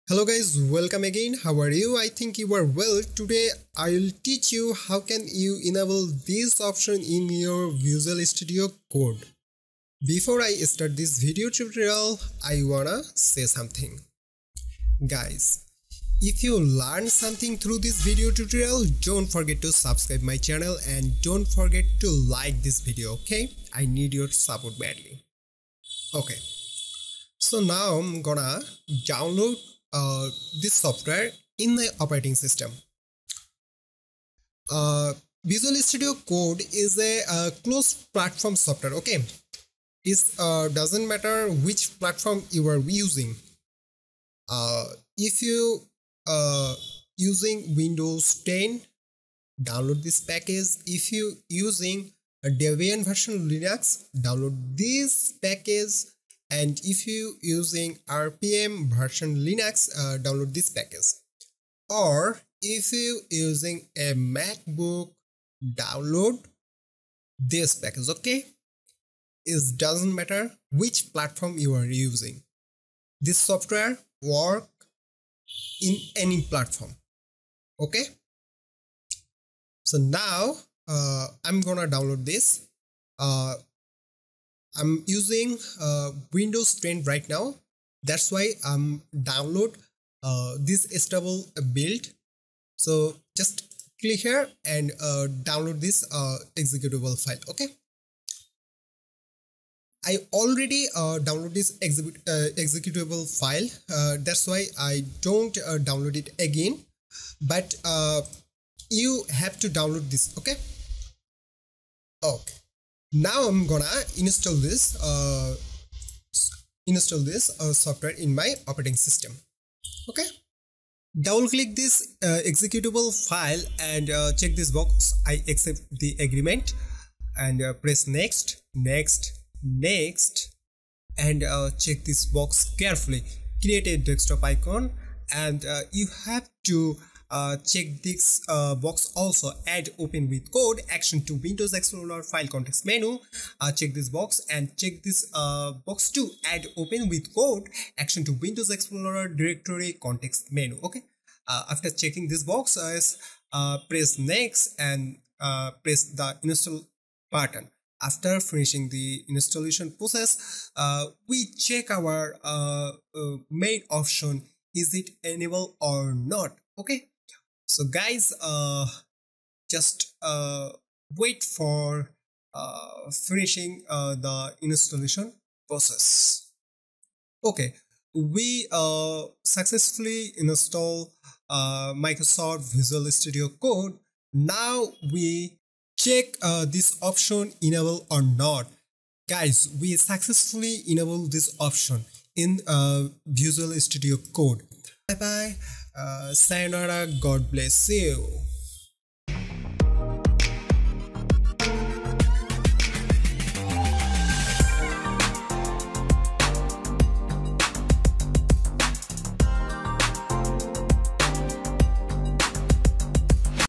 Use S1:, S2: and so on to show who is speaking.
S1: Hello guys, welcome again. How are you? I think you are well. Today I will teach you how can you enable this option in your Visual Studio Code. Before I start this video tutorial, I wanna say something. Guys, if you learned something through this video tutorial, don't forget to subscribe my channel and don't forget to like this video, okay? I need your support badly. Okay, so now I'm gonna download this software in the operating system. Visual Studio Code is a closed platform software. Okay, it doesn't matter which platform you are using. If you using Windows 10, download this package. If you using a Debian version Linux, download this package. And if you using RPM version Linux, download this package. Or if you using a MacBook, download this package. Okay, it doesn't matter which platform you are using. This software work in any platform. Okay, so now I'm gonna download this. I'm using Windows 10 right now. That's why I'm download this stable build. So just click here and download this executable file. Okay, I already download this executable file. That's why I don't download it again. But you have to download this. Okay. Okay. Now I'm gonna install this software in my operating system. Okay, double click this executable file and check this box. I accept the agreement and press next, and check this box carefully. Create a desktop icon and you have to check this box also, add open with code action to Windows Explorer file context menu. Check this box and check this box to add open with code action to Windows Explorer directory context menu. Okay, after checking this box, press next and press the install button. After finishing the installation process, we check our main option, is it enabled or not. Okay, so guys, just wait for finishing the installation process. Okay, we successfully install Microsoft Visual Studio Code. Now we check this option enable or not. Guys, we successfully enable this option in Visual Studio Code. Bye bye. Sayonara. God bless you.